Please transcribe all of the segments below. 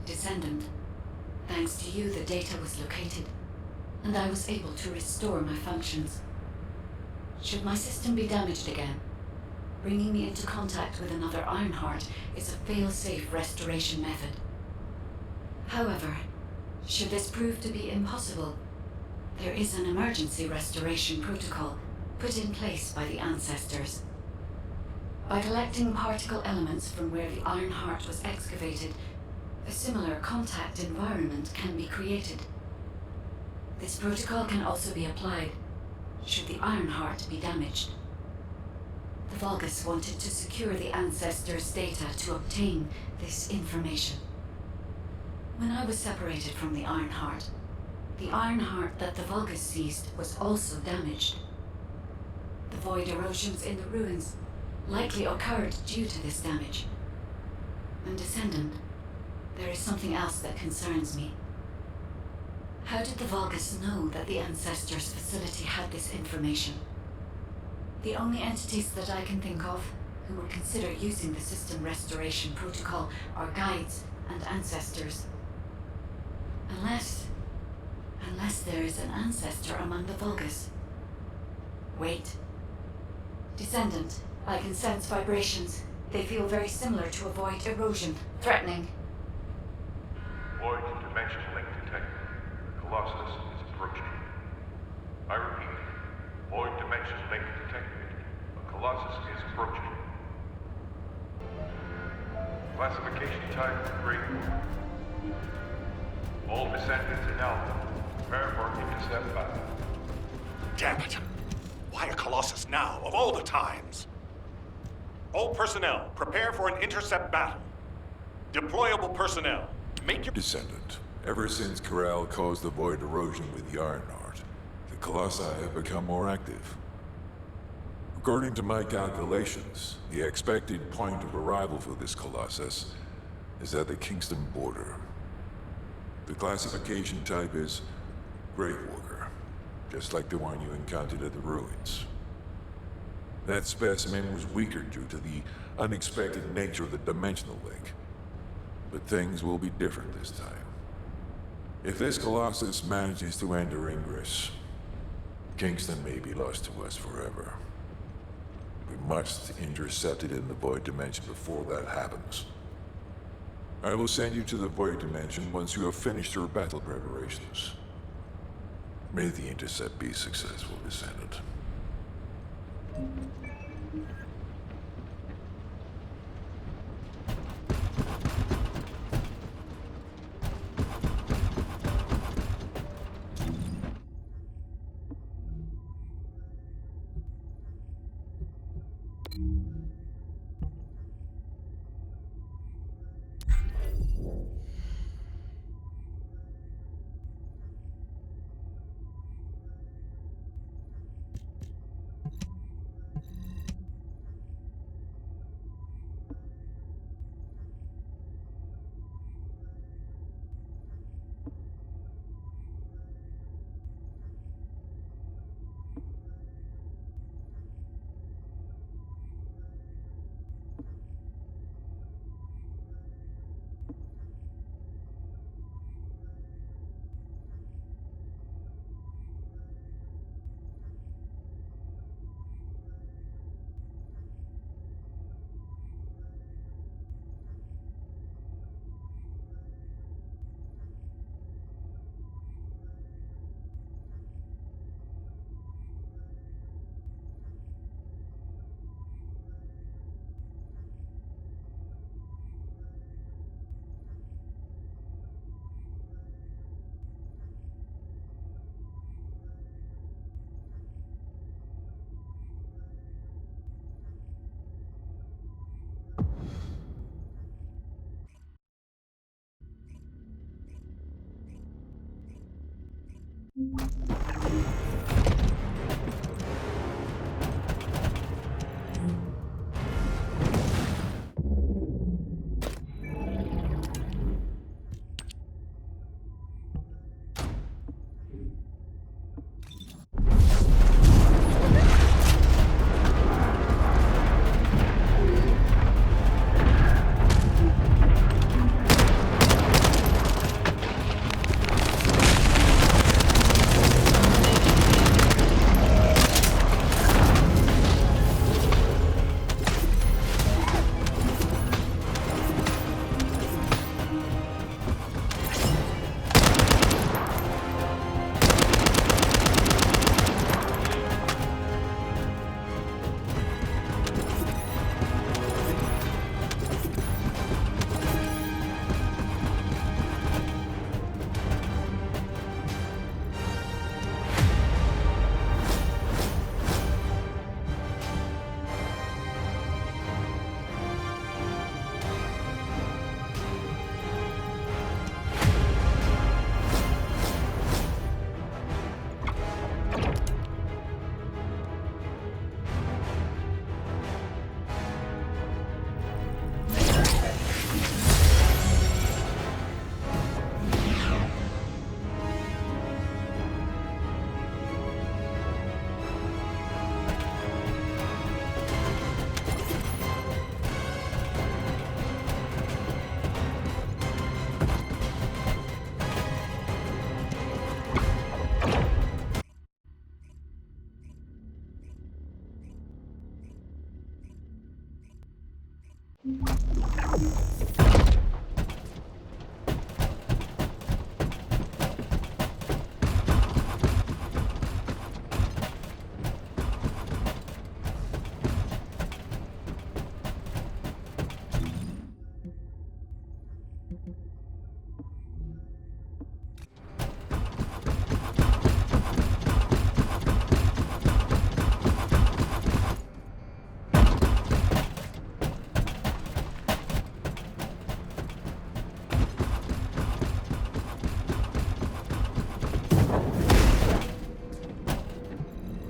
Descendant. Thanks to you, the data was located, and I was able to restore my functions. Should my system be damaged again, bringing me into contact with another Ironheart is a fail-safe restoration method. However, should this prove to be impossible, there is an emergency restoration protocol put in place by the ancestors. By collecting particle elements from where the Ironheart was excavated, a similar contact environment can be created. This protocol can also be applied should the Ironheart be damaged. The Vulgus wanted to secure the ancestors' data to obtain this information. When I was separated from the Ironheart that the Vulgus seized was also damaged. The void erosions in the ruins likely occurred due to this damage. And Descendant, there is something else that concerns me. How did the Vulgus know that the Ancestors' facility had this information? The only entities that I can think of who would consider using the system restoration protocol are guides and ancestors. Unless there is an ancestor among the Vulgus. Wait. Descendant, I can sense vibrations. They feel very similar to a void erosion, threatening. Void dimension link detected. The Colossus is approaching. I repeat, void dimension link detected. The Colossus is approaching. Classification type Grade 1. All descendants in Alpha. Prepare for intercept battle. Damn it! Why a Colossus now, of all the times? All personnel, prepare for an intercept battle. Deployable personnel, make your... Descendant. Ever since Corral caused the void erosion with the Ironheart, the Colossi have become more active. According to my calculations, the expected point of arrival for this Colossus is at the Kingston border. The classification type is Grave Walker, just like the one you encountered at the ruins. That specimen was weaker due to the unexpected nature of the dimensional link. But things will be different this time. If this Colossus manages to enter Ingress, Kingston may be lost to us forever. We must intercept it in the Void Dimension before that happens. I will send you to the Void Dimension once you have finished your battle preparations. May the intercept be successful, Descendant.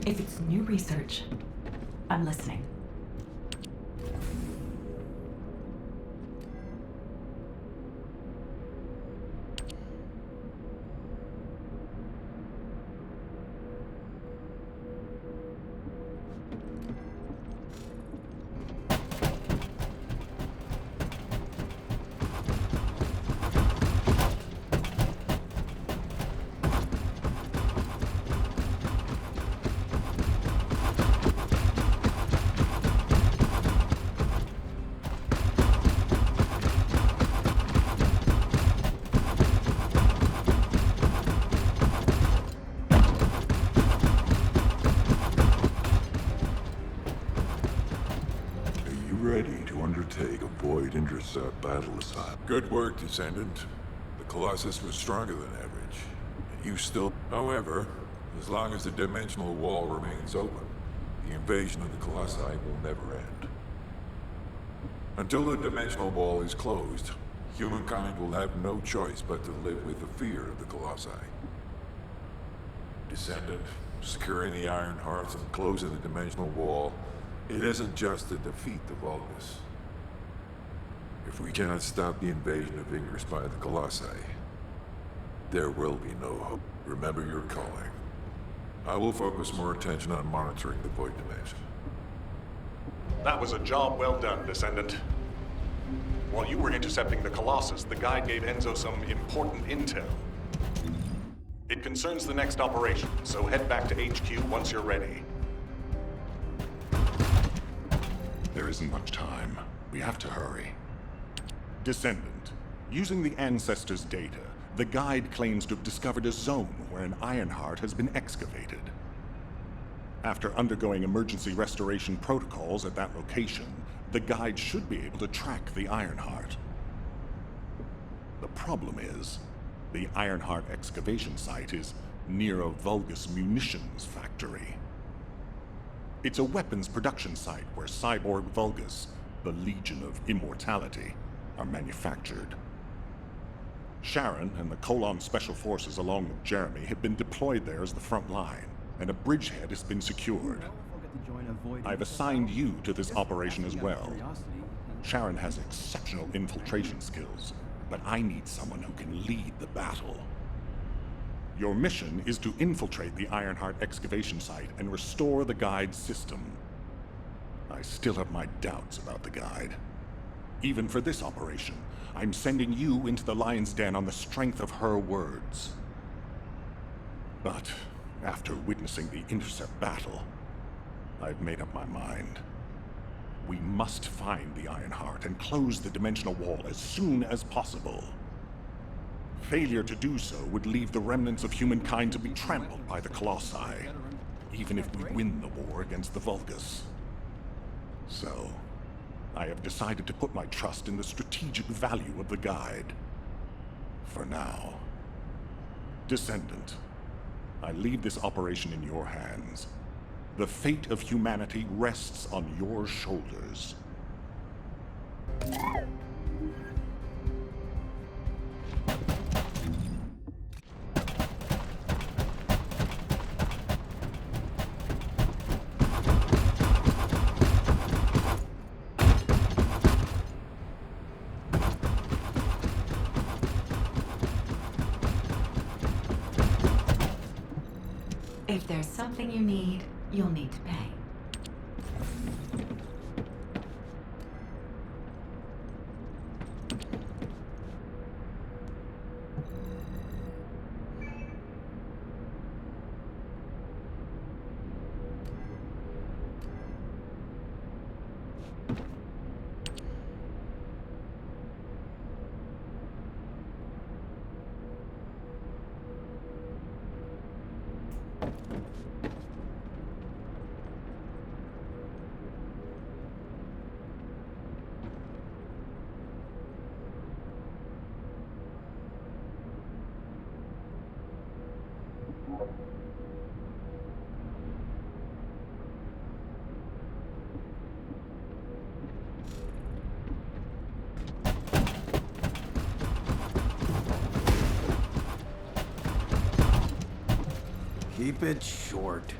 If it's new research, I'm listening. Take a Void Intercept battle assignment. Good work, Descendant. The Colossus was stronger than average. And you still... However, as long as the dimensional wall remains open, the invasion of the Colossi will never end. Until the dimensional wall is closed, humankind will have no choice but to live with the fear of the Colossi. Descendant, securing the Iron Hearts and closing the dimensional wall, it isn't just to defeat the Vulgus. If we cannot stop the invasion of Ingress by the Colossi, there will be no hope. Remember your calling. I will focus more attention on monitoring the Void Dimension. That was a job well done, Descendant. While you were intercepting the Colossus, the guide gave Enzo some important intel. It concerns the next operation, so head back to HQ once you're ready. There isn't much time. We have to hurry. Descendant, using the Ancestors' data, the guide claims to have discovered a zone where an Ironheart has been excavated. After undergoing emergency restoration protocols at that location, the guide should be able to track the Ironheart. The problem is, the Ironheart excavation site is near a Vulgus munitions factory. It's a weapons production site where cyborg Vulgus, the Legion of Immortality, are manufactured. Sharon and the Colon Special Forces along with Jeremy have been deployed there as the front line, and a bridgehead has been secured. I've assigned you to this operation as well. Sharon has exceptional infiltration skills, but I need someone who can lead the battle. Your mission is to infiltrate the Ironheart excavation site and restore the Guide's system. I still have my doubts about the Guide. Even for this operation, I'm sending you into the Lion's Den on the strength of her words. But after witnessing the Intercept battle, I've made up my mind. We must find the Ironheart and close the dimensional wall as soon as possible. Failure to do so would leave the remnants of humankind to be trampled by the Colossi, even if we win the war against the Vulgus. So, I have decided to put my trust in the strategic value of the Guide. For now. Descendant, I leave this operation in your hands. The fate of humanity rests on your shoulders. If there's something you need, you'll need to pay. Keep it short.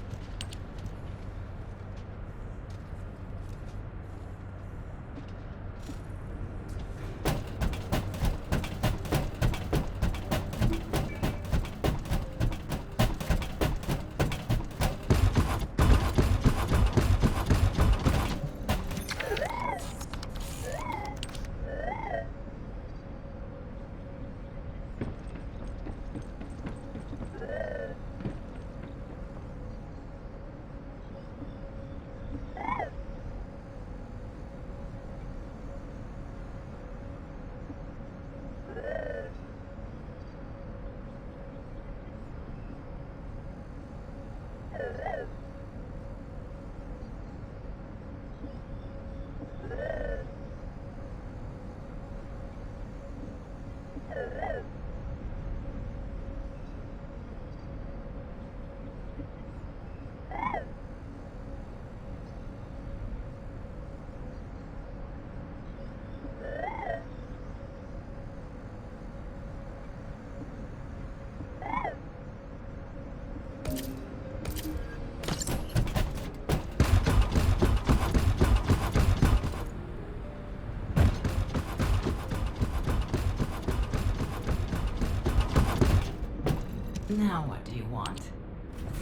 Now what do you want?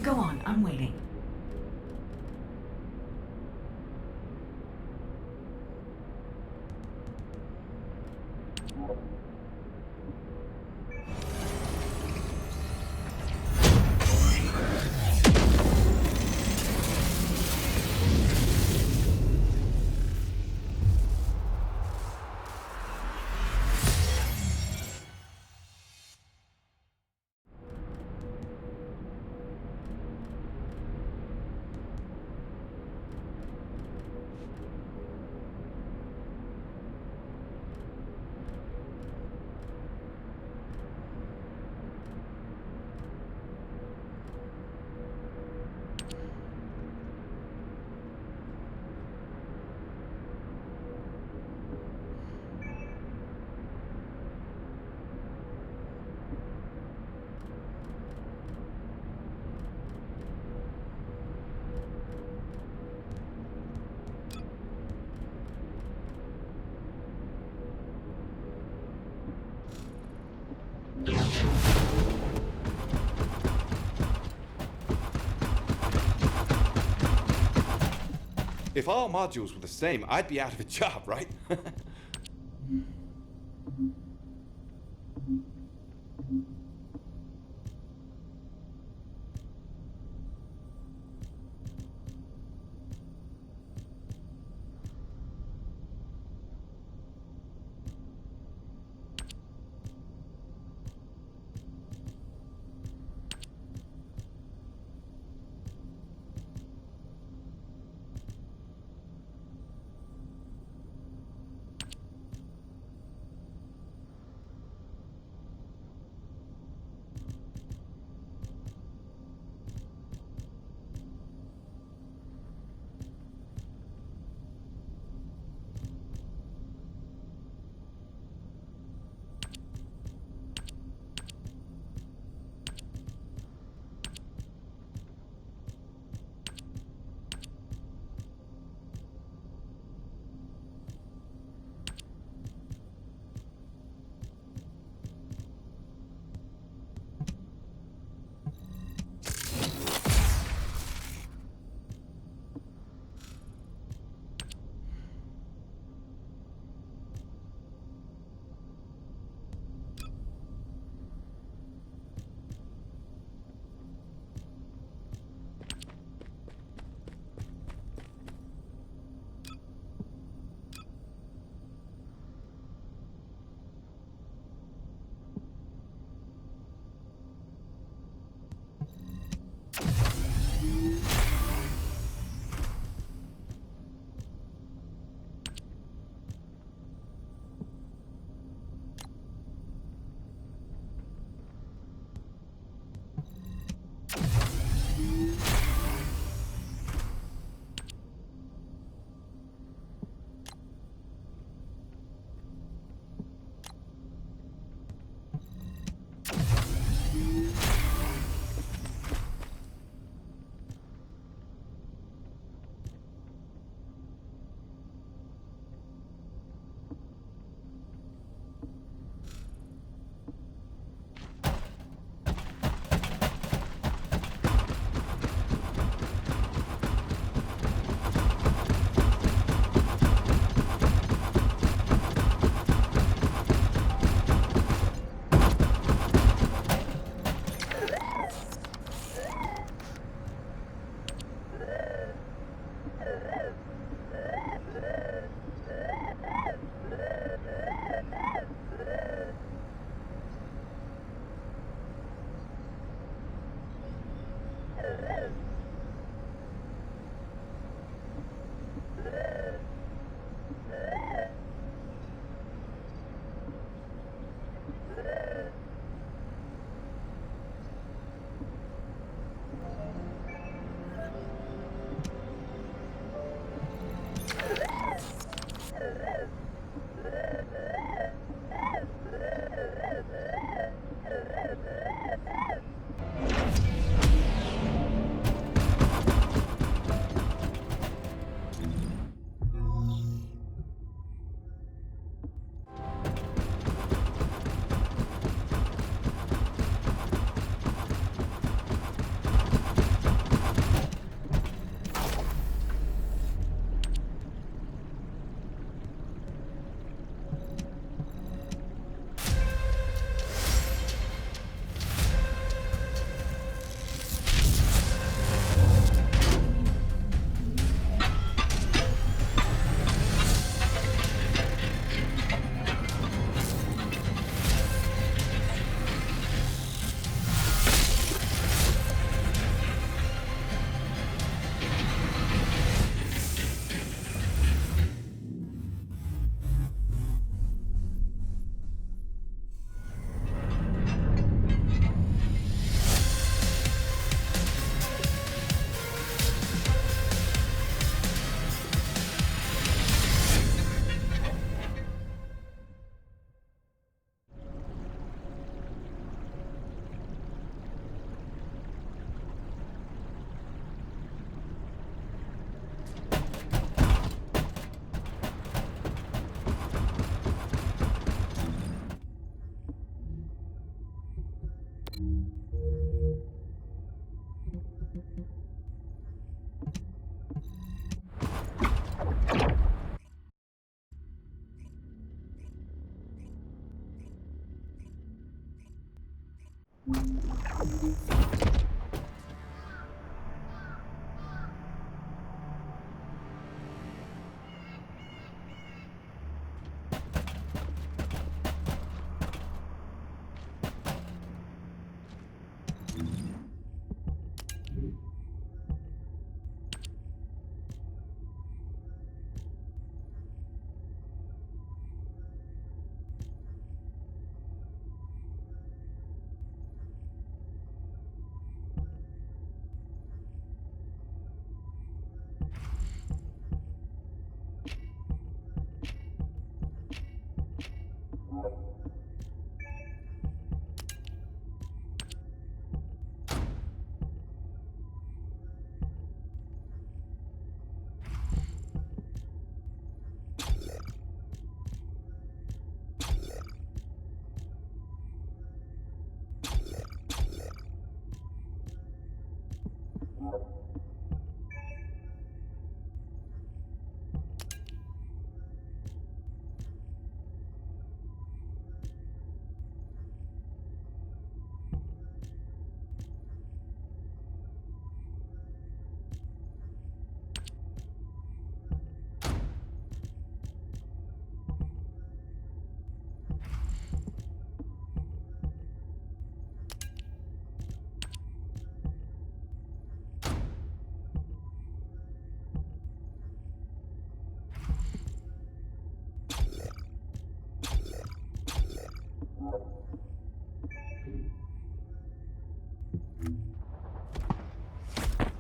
Go on, I'm waiting. If all modules were the same, I'd be out of a job, right?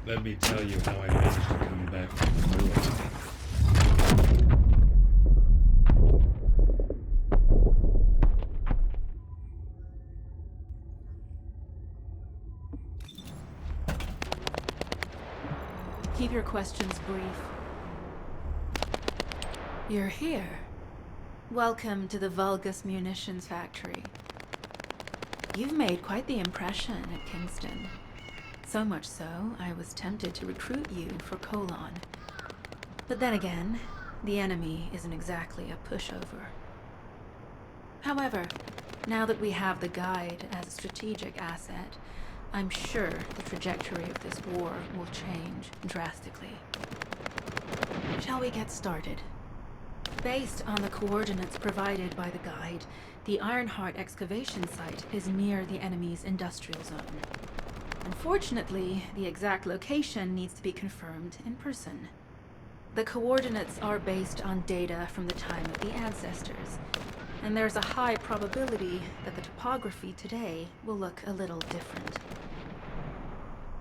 Let me tell you how I managed to come back through it. Keep your questions brief. You're here. Welcome to the Vulgus Munitions Factory. You've made quite the impression at Kingston. So much so, I was tempted to recruit you for Colon. But then again, the enemy isn't exactly a pushover. However, now that we have the guide as a strategic asset, I'm sure the trajectory of this war will change drastically. Shall we get started? Based on the coordinates provided by the guide, the Ironheart excavation site is near the enemy's industrial zone. Unfortunately, the exact location needs to be confirmed in person. The coordinates are based on data from the time of the ancestors, and there's a high probability that the topography today will look a little different.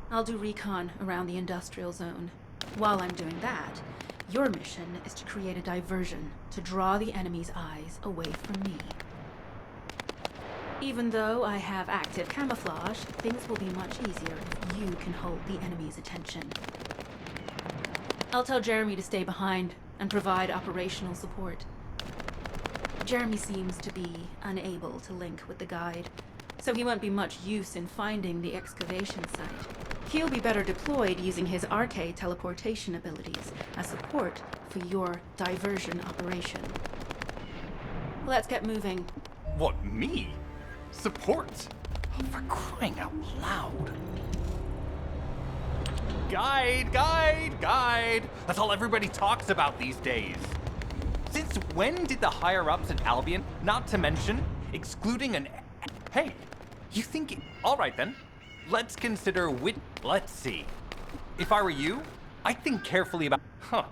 I'll do recon around the industrial zone. While I'm doing that, your mission is to create a diversion to draw the enemy's eyes away from me. Even though I have active camouflage, things will be much easier if you can hold the enemy's attention. I'll tell Jeremy to stay behind and provide operational support. Jeremy seems to be unable to link with the guide, so he won't be much use in finding the excavation site. He'll be better deployed using his arcade teleportation abilities as support for your diversion operation. Let's get moving. What, me? Support? Oh, for crying out loud. Guide! That's all everybody talks about these days. Since when did the higher-ups in Albion, not to mention, excluding an... Hey, you think... Alright then. Let's consider which... Let's see. If I were you, I'd think carefully about... Huh.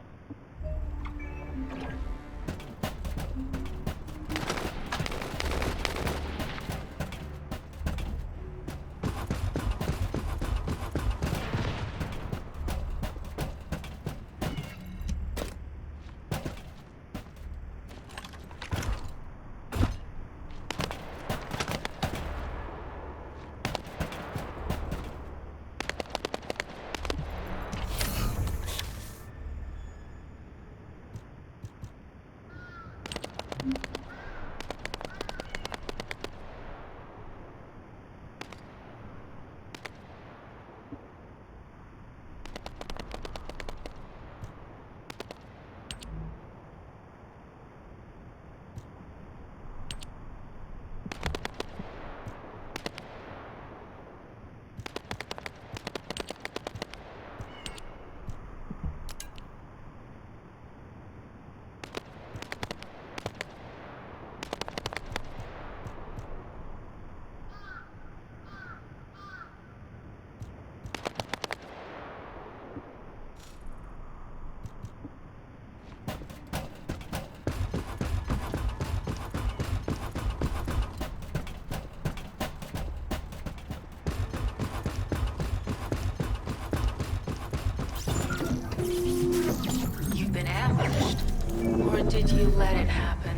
Did you let it happen?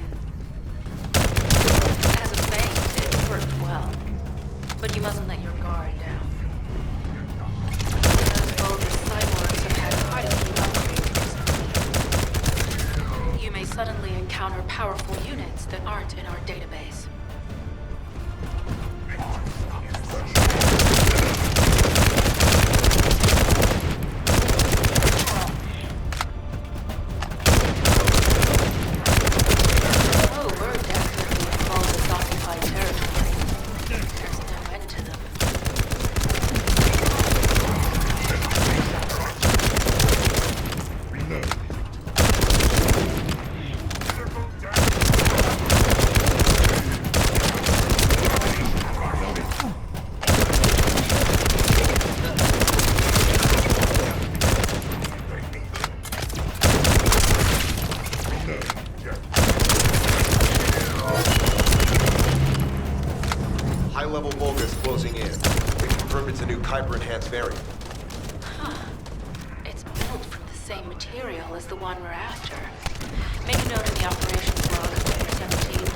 As a feint, it worked well. But you mustn't let your guard down. Those vulgar cyborgs have had quite a few upgrades. You may suddenly encounter powerful units that aren't in our database. High-level Vulgus closing in. They confirmed it's a new Kuiper-enhanced variant. Huh. It's built from the same material as the one we're after. Make a note in the operations log, Sector 17.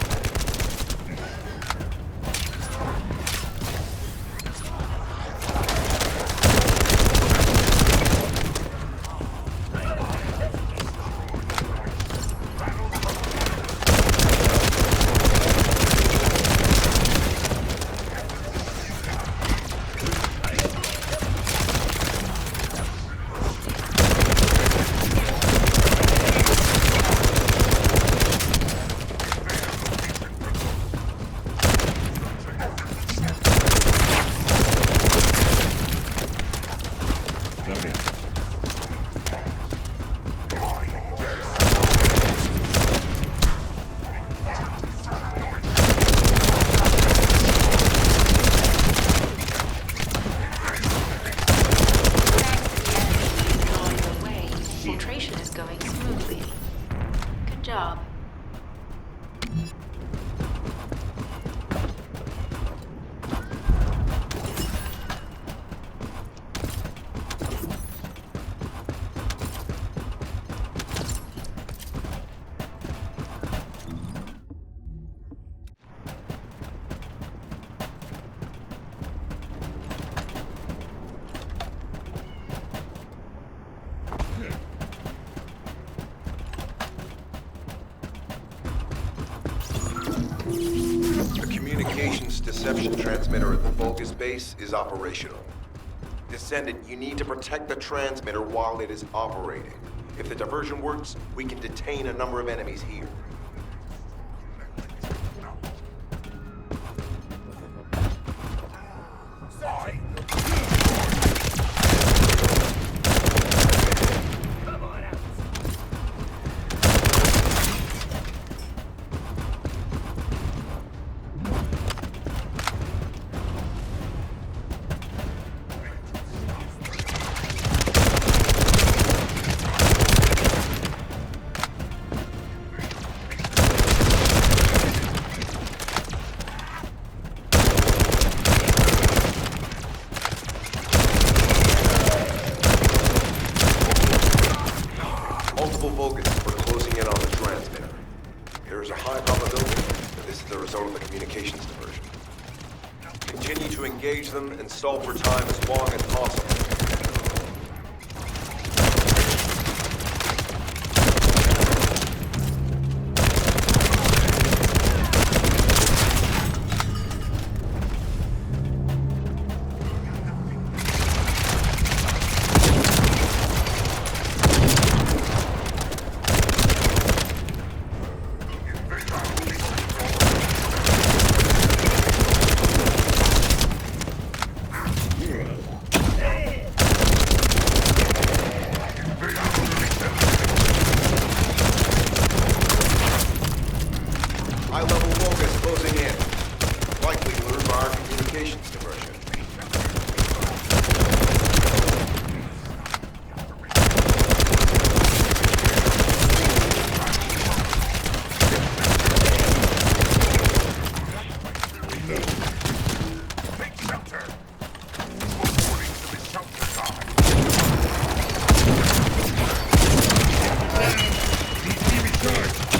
The communications deception transmitter at the Vulgus base is operational. Descendant, you need to protect the transmitter while it is operating. If the diversion works, we can detain a number of enemies here. Multiple Vulcans were closing in on the transmitter. There is a high probability that this is the result of the communications diversion. Continue to engage them and stall for time as long as possible. High-level Vulgus closing in. Likely lured by our communications diversion. Take shelter! Need to be recharged!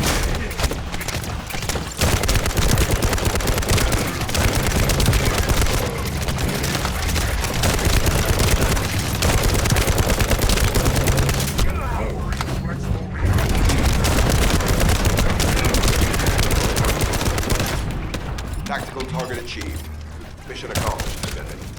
Descendant.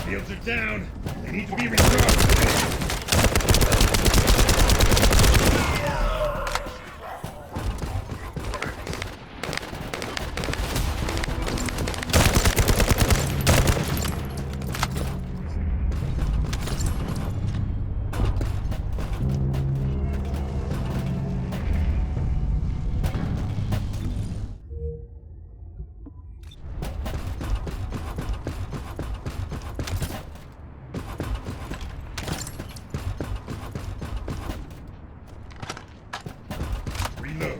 Shields are down. They need to be recharged. Reload.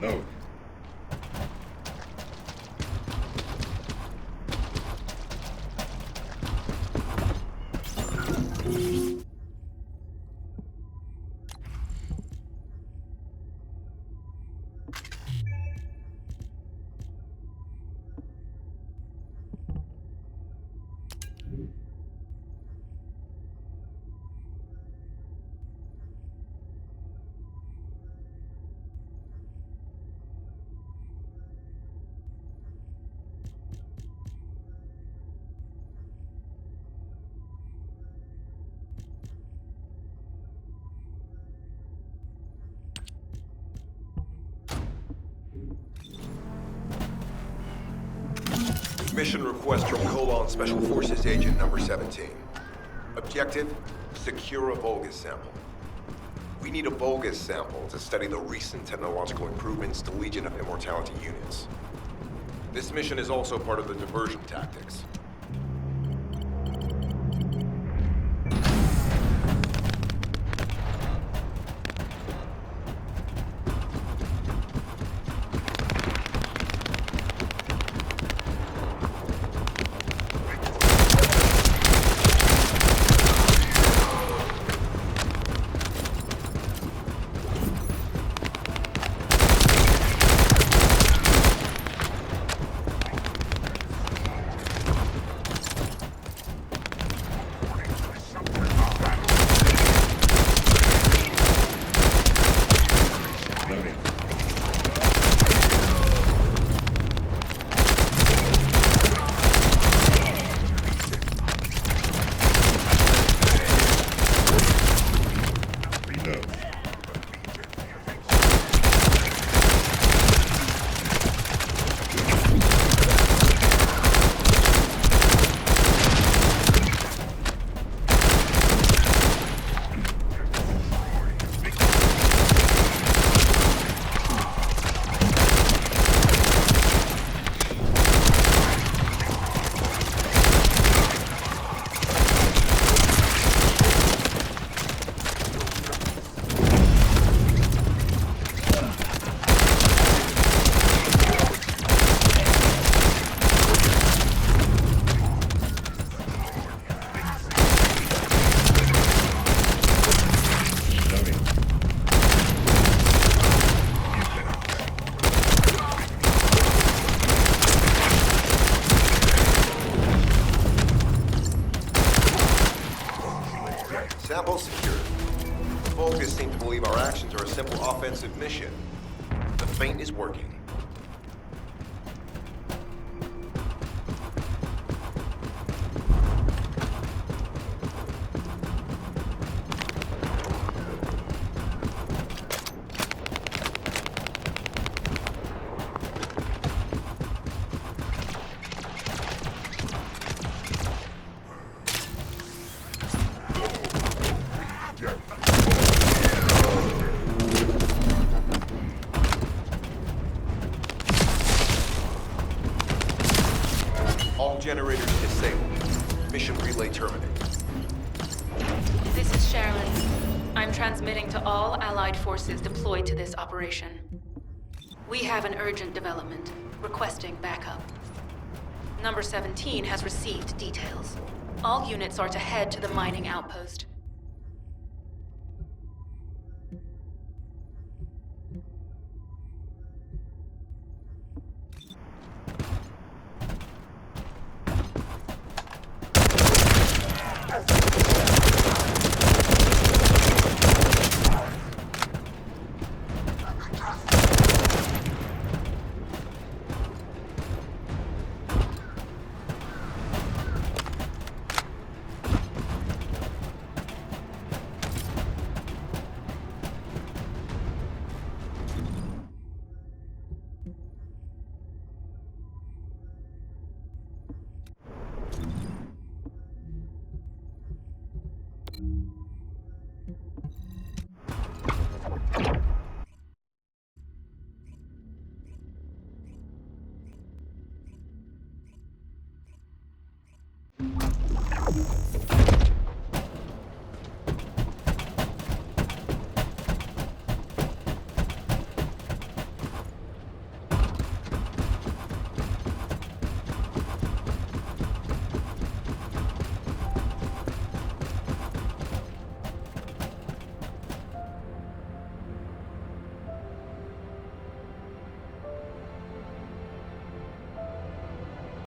Load. Mission request from Colon Special Forces Agent number 17. Objective, secure a Vulgus sample. We need a Vulgus sample to study the recent technological improvements to Legion of Immortality units. This mission is also part of the diversion tactics. Sample secured. Vulgus seem to believe our actions are a simple offensive mission. The feint is working. All generators disabled. Mission relay terminated. Transmitting to all Allied forces deployed to this operation. We have an urgent development, requesting backup. Number 17 has received details. All units are to head to the mining outpost.